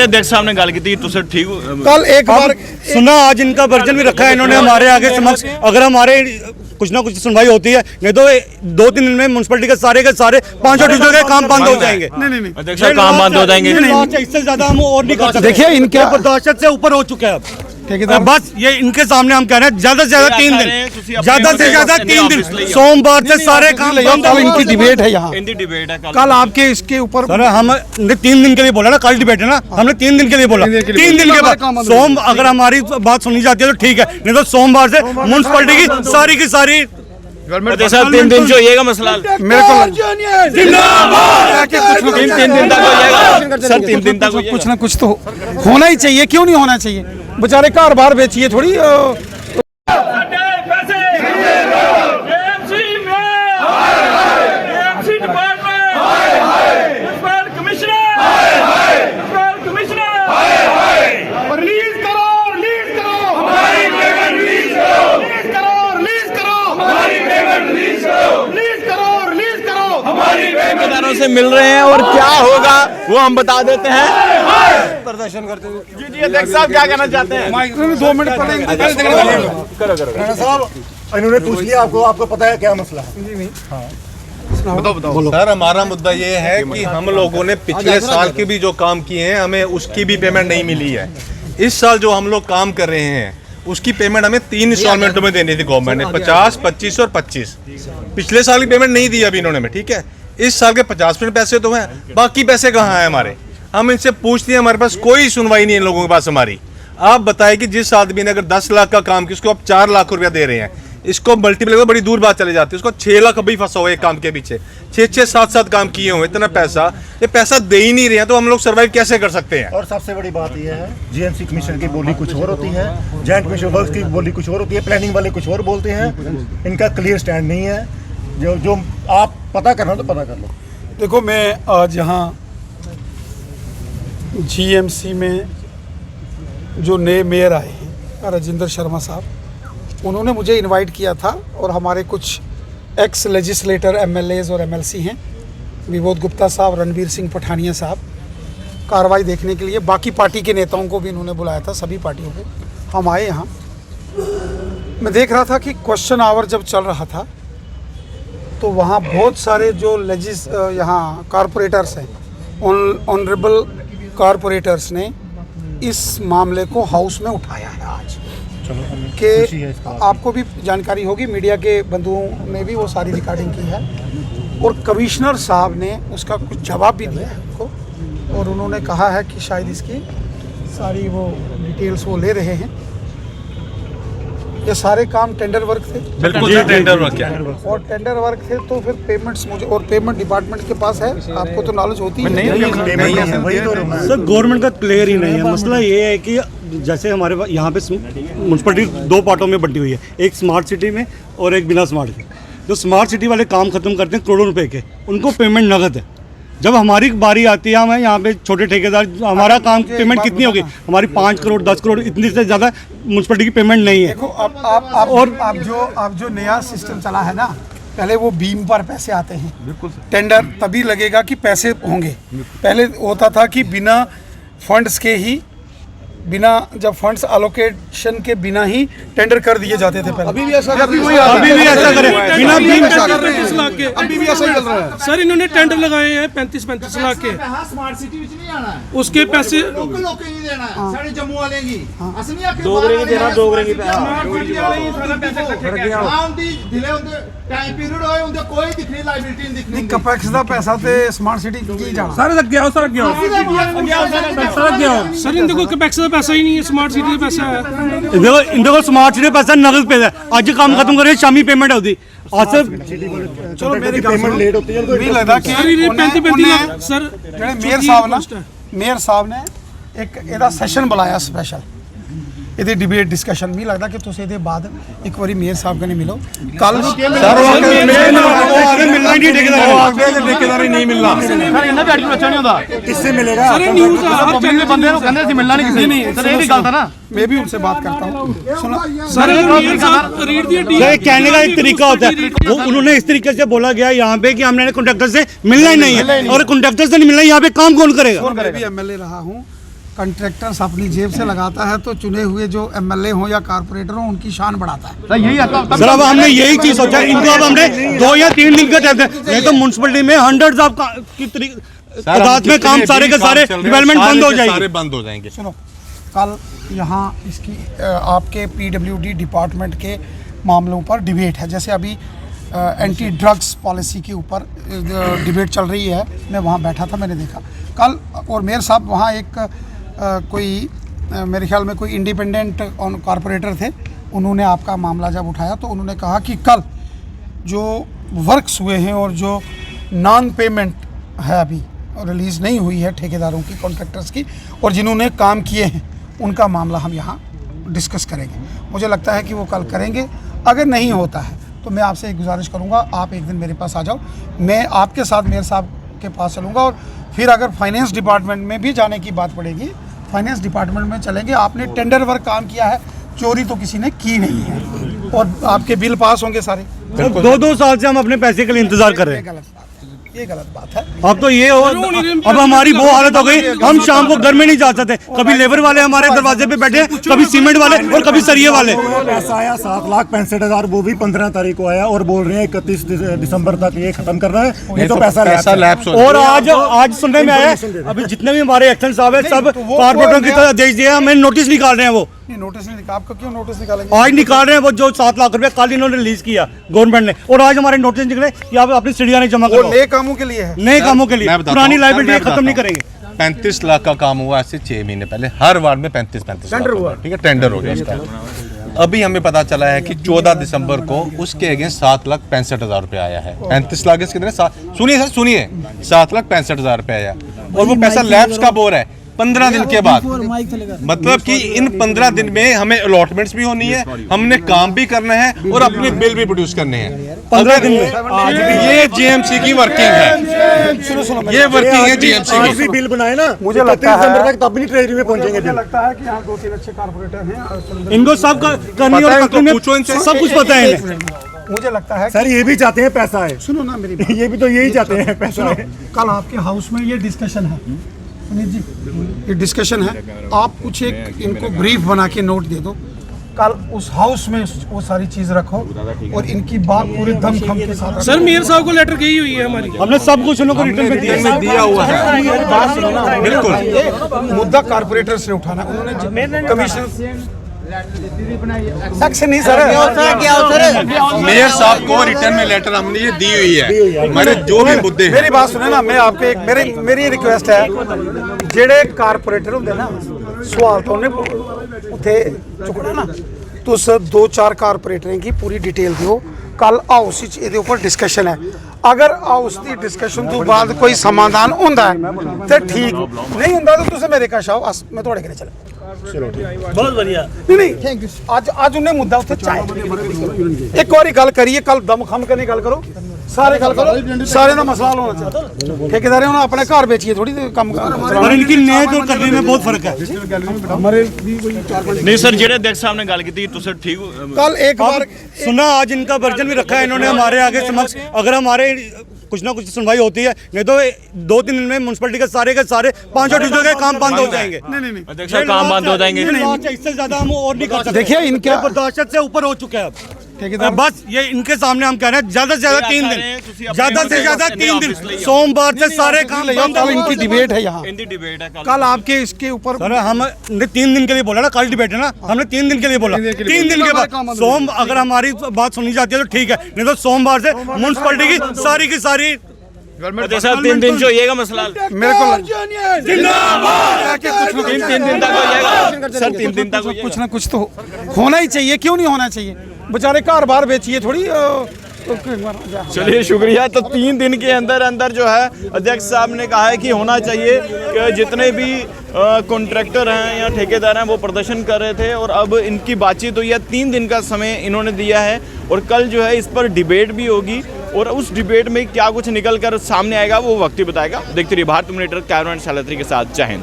अध्यक्ष साहब ने गल की तुझे ठीक कल एक बार सुना, आज इनका वर्जन भी रखा है इन्होंने हमारे आगे समक्ष। अगर हमारे कुछ ना कुछ सुनवाई होती है, नहीं तो 2-3 दिन में म्युनिसिपैलिटी के सारे 5 डिविजन के काम बंद हो जाएंगे। नहीं अध्यक्ष साहब काम बंद हो जाएंगे। इससे ज्यादा हम और नहीं कर सकते। देखिए इनके बर्दाश्त से ऊपर हो चुका है अब। बस ये इनके सामने हम कह रहे हैं ज्यादा से ज्यादा 3 दिन, ज्यादा से ज्यादा 3 दिन, सोमवार से सारे काम बंद। कल इनकी डिबेट है यहाँ, डिबेट है कल आपके इसके ऊपर। सर हमने 3 दिन के लिए बोला ना, कल डिबेट है ना, हमने 3 दिन के लिए बोला। 3 दिन के बाद अगर हमारी बात सुनी जाती है तो ठीक है, नहीं तो सोमवार से म्युनिसिपैलिटी की सारी अध्यक्ष साहब 3 दिन जो ये मसला मेरे को 3 दिन तक हो जाएगा सर। 3 दिन तक कुछ ना कुछ तो होना ही चाहिए, क्यों नहीं होना चाहिए? बेचारे कार बार बेचिए थोड़ी। से मिल रहे हैं और क्या होगा वो हम बता देते हैं। प्रदर्शन करते हुए जी अध्यक्ष साहब क्या कहना चाहते हैं? 2 मिनट पहले करो साहब, इन्होंने पूछ लिया आपको पता है क्या मसला है? बताओ। सर हमारा मुद्दा ये है कि हम लोगों ने पिछले साल के भी जो काम किए हैं हमें उसकी भी पेमेंट नहीं मिली है। इस साल जो हम लोग काम कर रहे हैं उसकी पेमेंट हमें 3 इंस्टॉलमेंटों में देनी थी गवर्नमेंट ने, 50, 25 और 25। पिछले साल की पेमेंट नहीं दी अभी इन्होंने में, ठीक है। इस साल के 50% पैसे तो हैं, बाकी पैसे कहाँ हैं हमारे? हम इनसे पूछते हैं, हमारे पास कोई सुनवाई नहीं है इन लोगों के पास हमारी। आप बताएं कि जिस आदमी ने अगर 10 लाख का काम किया उसको आप 4 लाख रुपया दे रहे हैं, इसको मल्टीप्लाई बड़ी दूर बात चले जाती है, उसको 6 लाख अभी फंसा हुआ है एक काम के पीछे। 6-6, 7-7 काम किए हुए, इतना पैसा, ये पैसा दे ही नहीं रहे हैं, तो हम लोग सर्वाइव कैसे कर सकते हैं? और सबसे बड़ी बात यह है, जीएमसी कमीशन की बोली कुछ और होती है, जॉइंट कमीशन वर्क्स की बोली कुछ और होती है, प्लानिंग वाले कुछ और बोलते हैं। इनका क्लियर स्टैंड नहीं है। जो आप पता करना तो पता कर लो। देखो, मैं आज यहाँ जीएमसी में जो नए मेयर आए हैं राजेंद्र शर्मा साहब, उन्होंने मुझे इनवाइट किया था और हमारे कुछ एक्स लेजिस्लेटर एमएलएज और एमएलसी हैं, विबोध गुप्ता साहब, रणवीर सिंह पठानिया साहब, कार्रवाई देखने के लिए। बाकी पार्टी के नेताओं को भी इन्होंने बुलाया था, सभी पार्टियों को। हम आए यहाँ, मैं देख रहा था कि क्वेश्चन आवर जब चल रहा था तो वहाँ बहुत सारे जो यहाँ कारपोरेटर्स हैं, ऑनरेबल कारपोरेटर्स ने इस मामले को हाउस में उठाया है आज। कि आपको भी जानकारी होगी, मीडिया के बंधुओं ने भी वो सारी रिकॉर्डिंग की है और कमिश्नर साहब ने उसका कुछ जवाब भी दिया है उनको, और उन्होंने कहा है कि शायद इसकी सारी वो डिटेल्स वो ले रहे हैं। ये सारे काम टेंडर वर्क थे, बिल्कुल टेंडर वर्क क्या है? और टेंडर वर्क थे तो फिर पेमेंट्स मुझे, और पेमेंट डिपार्टमेंट के पास है, आपको तो नॉलेज होती है। सर गवर्नमेंट का क्लियर ही नहीं है। मसला ये है कि जैसे हमारे यहाँ पे म्युनिसिपैलिटी 2 पार्टों में बंटी हुई है, एक स्मार्ट सिटी में और एक बिना स्मार्ट के। जो स्मार्ट सिटी वाले काम खत्म करते हैं करोड़ों रुपए के, उनको पेमेंट नगद है। जब हमारी बारी आती है, हमें यहाँ पे छोटे ठेकेदार, हमारा काम पेमेंट कितनी होगी हमारी? 5 करोड़ 10 करोड़, इतनी से ज़्यादा म्युनिसिपैलिटी की पेमेंट नहीं है। देखो अब जो नया सिस्टम चला है ना, पहले वो बीम पर पैसे आते हैं, बिल्कुल टेंडर तभी लगेगा कि पैसे होंगे। पहले होता था कि बिना फंड्स के ही, बिना जब फंड्स एलोकेशन के बिना ही टेंडर कर दिए जाते थे पहले। अभी भी ऐसा कर रहे हैं, अभी भी ऐसा करें बिना बीम के। 35 लाख के अभी भी ऐसा ही चल रहा है सर। इन्होंने टेंडर लगाए हैं 35 लाख के, स्मार्ट सिटी ਵਿੱਚ ਨਹੀਂ ਆਣਾ ਹੈ, उसके पैसे ਲੋਕਲ ਲੋਕਾਂ ਨਹੀਂ ਦੇਣਾ ਹੈ, ਸਾਡੇ ਜੰਮੂ ਵਾਲੇ ਕੀ ਅਸੀਂ ਨਹੀਂ ਆਖੇ ਡੋਗਰੇ ਕੀ ਦੇਣਾ, ਡੋਗਰੇ ਕੀ ਪੈਸਾ ਸਮਾਰਟ ਸਿਟੀ ਵਾਲੇ ਹੀ ਸਾਰਾ ਪੈਸੇ ਇਕੱਠੇ ਕਰਕੇ ਆਉਂ ਦੀ ਦਿਲੇ ਹੁੰਦੇ ਟਾਈਮ ਪੀਰੀਅਡ ਹੋਏ ਹੁੰਦੇ, ਕੋਈ ਦਿਖਣੀ ਲਾਇਬਿਲਿਟੀ ਨਹੀਂ ਦਿਖਣੀ। ਨਹੀਂ, ਕਪੈਕਸ ਦਾ ਪੈਸਾ ਤੇ ਸਮਾर्ट ਸਿਟੀ ਕੀ ਜਾਣਾ? ਸਾਰੇ ਅੱਗੇ ਆਓ, ਸਰ ਅੱਗੇ ਆਓ, ਅੱਗੇ ਆਓ। सर इन देखो कैपेक्स का पैसा ही नहीं है, स्मार्ट सिटी का पैसा है। इनको स्मार्ट सिटी पैसा नगद पे है। आज काम खत्म करे, शामी पेमेंट होती। आज चलो मेरी पेमेंट लेट होती है, नहीं लगता कि 35 लाख सर। ਜਿਹੜੇ ਮੇਅਰ ਸਾਹਿਬ ਨੇ ਇੱਕ ਇਹਦਾ ਸੈਸ਼ਨ ਬੁਲਾਇਆ ਸਪੈਸ਼ਲ, ਇਹਦੇ ਡਿਬੇਟ ਡਿਸਕਸ਼ਨ। ਮੈਨੂੰ ਲੱਗਦਾ ਕਿ ਤੁਸੀਂ ਇਹਦੇ ਬਾਅਦ ਇੱਕ ਵਾਰੀ ਮੇਅਰ ਸਾਹਿਬ ਕਨੇ ਮਿਲੋ ਕੱਲ। ਠੇਕੇਦਾਰ ਨਹੀਂ ਮਿਲਣਾ ਸਰ, ਇਹਨਾਂ ਵੀ ਅੜਕੀ ਬੱਚਾ ਨਹੀਂ ਹੁੰਦਾ, किससे मिलेगा? सर न्यूज़ हर ਚੰਗੇ ਬੰਦੇ ਨੂੰ ਕਹਿੰਦੇ ਅਸੀਂ ਮਿਲਣਾ ਨਹੀਂ ਕਿਸੇ नहीं, ਸਰ, ਇਹ ਵੀ ਗਲਤ है ना। मैं भी उनसे बात करता हूँ। सुनो सर, मेयर साहब रीड दी डी कहने का एक तरीका होता है, वो उन्होंने इस तरीके से बोला गया यहाँ पे कि हमने कॉन्ट्रैक्टर से मिलना ही नहीं है, और कॉन्ट्रैक्टर से नहीं मिलना, यहाँ पे काम कौन करेगा? मैं भी एमएलए रहा हूँ, कंट्रैक्टर्स अपनी जेब से लगाता है तो चुने हुए जो एमएलए हो या कारपोरेटर हो उनकी शान बढ़ाता है। सर अब हमने यही चीज सोचा, इनको अब हमने 2 या 3 दिन का टाइम दिया, नहीं तो म्युनिसिपैलिटी में हंड्रेड्स ऑफ की तादाद में काम सारे के सारे डेवलपमेंट बंद हो जाएंगे। सारे बंद हो जाएंगे। सुनो, कल यहाँ इसकी आपके पीडब्ल्यूडी डिपार्टमेंट के मामलों पर डिबेट है। जैसे अभी एंटी ड्रग्स पॉलिसी के ऊपर डिबेट चल रही है, मैं वहाँ बैठा था, मैंने देखा कल। और मेयर साहब वहाँ एक कोई मेरे ख्याल में कोई इंडिपेंडेंट कॉरपोरेटर थे, उन्होंने आपका मामला जब उठाया तो उन्होंने कहा कि कल जो वर्क्स हुए हैं और जो नॉन पेमेंट है अभी रिलीज़ नहीं हुई है ठेकेदारों की, कॉन्ट्रैक्टर्स की, और जिन्होंने काम किए हैं उनका मामला हम यहाँ डिस्कस करेंगे। मुझे लगता है कि वो कल करेंगे। अगर नहीं होता है तो मैं आपसे एक गुजारिश करूँगा, आप एक दिन मेरे पास आ जाओ, मैं आपके साथ मेयर साहब के पास चलूँगा, और फिर अगर फाइनेंस डिपार्टमेंट में भी जाने की बात पड़ेगी फाइनेंस डिपार्टमेंट में चलेंगे। आपने टेंडर वर्क काम किया है, चोरी तो किसी ने की नहीं है, और आपके बिल पास होंगे सारे। 2-2 साल से हम अपने पैसे के लिए इंतजार कर रहे हैं। ये गलत बात है। अब तो ये हो, अब हमारी वो हालत हो गई, हम शाम को घर में नहीं जा सकते। कभी लेबर वाले हमारे दरवाजे पे बैठे, कभी सीमेंट वाले और कभी सरिये वाले। पैसा आया 7,65,000, वो भी 15 तारीख को आया और बोल रहे हैं 31 दिसंबर तक ये खत्म करना है, नहीं तो पैसा लैप्स और आज सुनने में आया अभी जितने भी हमारे एक्शन साहब है सब कॉर्पोरेटरों की तरह आदेश दिया, हमें नोटिस निकाल रहे हैं। वो नहीं, नोटिस नहीं निकाल, आपको क्यों नोटिस निकालेंगे? आज निकाल रहे हैं वो जो 7 लाख रुपए कल इन्होंने रिलीज किया गवर्नमेंट ने, और आज हमारे नोटिस निकले कि आप अपनी सीढ़ियां नहीं जमा करो। नए कामों के लिए है, नए कामों के लिए, मैं बताता पुरानी हूं, लाइबिलिटी मैं खत्म बताता नहीं हूं। करेंगे। 35 लाख का काम हुआ ऐसे 6 महीने पहले, हर वार्ड में 35 टेंडर हुआ। ठीक है, टेंडर हो गया इसका। अभी हमें पता चला है कि 14 दिसंबर को उसके अगेंस्ट 7,65,000 रुपए आया है। 35 लाख कितने? सुनिए सर, सुनिए, 7,65,000 रुपए आया, और वो पैसा लैप्स का बोर है 15 दिन के बाद। मतलब कि इन 15 दिन में हमें अलॉटमेंट्स भी होनी है, हमने काम भी करना है और अपने बिल भी प्रोड्यूस करने हैं 15 दिन में। आज भी ये जीएमसी की वर्किंग है, ये वर्किंग है जीएमसी आज की। भी बिल बनाए ना, मुझे लगता है दिसंबर तक तब नहीं ट्रेजरी में पहुंचेंगे। मुझे लगता है कि यहाँ 2-3 अच्छे कारपोरेटर हैं, इनको सब करनी पता है, और तो पूछो इनसे। सब कुछ पता है इन्हें। मुझे लगता है सर ये भी चाहते हैं पैसा है, सुनो ना मेरी बात। ये भी तो यही चाहते हैं पैसा है। कल आपके हाउस में ये डिस्कशन है सुनीत जी, ये डिस्कशन है, आप कुछ एक इनको ब्रीफ बना के नोट दे दो। कल उस हाउस में वो सारी चीज रखो और इनकी बात पूरे दमखम के साथ। सर मेयर साहब को लेटर गई हुई है हमारी, हमने सब कुछ उन लोगों को रिटर्न में दिया हुआ है। बात सुनो ना, बिल्कुल मुद्दा कारपोरेटर से उठाना, उन्होंने कमीशन नहीं सर, मेयर साहब को रिटर्न में लेटर हमने ये दी हुई है, हमारे जो भी मुद्दे हैं। मेरी बात सुने ना, मैं आपके मेरी रिक्वेस्ट है, जेड़े कारपोरेटर होंगे ना सवाल तो उन्हें उठे चुकना ना, तुस 2-4 कारपोरेटरें की पूरी डिटेल दियो। कल हाउस ये ऊपर डिस्कशन है, अगर हाउस की डिस्कशन तो बाद कोई समाधान होंदा है तो ठीक, नहीं होंदा तो तुसे मेरे कश आओ, मैं थोड़े घरे चला। बहुत बढ़िया। नहीं आज उन्हें मुद्दा उत्थे चाहिए, एक बारी गल करिए, कल दम खम करने गल करो, सारे गल करो, सारे का मसला हल होना चाहिए। ठेकेदार उन्होंने अपने घर बेचिए थोड़ी कम, और इनकी न्याय तो करने में बहुत फर्क है। हमारे नहीं सर, जेडे अध्यक्ष साहब ने गल की तो सर ठीक कल एक बार सुना, आज इनका वर्जन भी रखा है इन्होंने हमारे आगे समक्ष, अगर हमारे कुछ ना कुछ सुनवाई होती है, नहीं तो 2-3 दिन में म्युनिसिपैलिटी के सारे 5 डिविजन के काम बंद हो जाएंगे। नहीं अध्यक्ष साहब काम बंद हो जाएंगे। इससे ज्यादा हम और नहीं कर सकते। देखिए इनका बर्दाश्त से ऊपर हो चुके हैं अब ठेकेदार, बस ये इनके सामने हम कह रहे हैं ज्यादा से ज्यादा 3 दिन, ज्यादा से ज्यादा 3 दिन, सोमवार से सारे काम बंद। कल इनकी डिबेट है यहाँ, डिबेट है कल आपके इसके ऊपर सर हमने 3 दिन के लिए बोला ना, कल डिबेट है ना, हमने 3 दिन के लिए बोला। 3 दिन के बाद अगर हमारी बात सुनी जाती है तो ठीक है, नहीं तो सोमवार से म्युनिसिपैलिटी की सारी अध्यक्ष साहब 3 दिन जो येगा मसला मेरे को 3 दिन तक हो जाएगा सर, 3 दिन तक कुछ ना कुछ तो होना ही चाहिए, क्यों नहीं होना चाहिए? बेचारे घर बार बेचिए थोड़ी। चलिए शुक्रिया। तो 3 दिन के अंदर जो है अध्यक्ष साहब ने कहा है कि होना चाहिए कि जितने भी कॉन्ट्रैक्टर हैं या ठेकेदार हैं वो प्रदर्शन कर रहे थे, और अब इनकी बातचीत हुई है, 3 दिन का समय इन्होंने दिया है, और कल जो है इस पर डिबेट भी होगी, और उस डिबेट में क्या कुछ निकल कर सामने आएगा वो वक्त ही बताएगा। देखते रहिए भारत मॉनिटर, कैमरामैन शैलेंद्र के साथ, जय हिंद।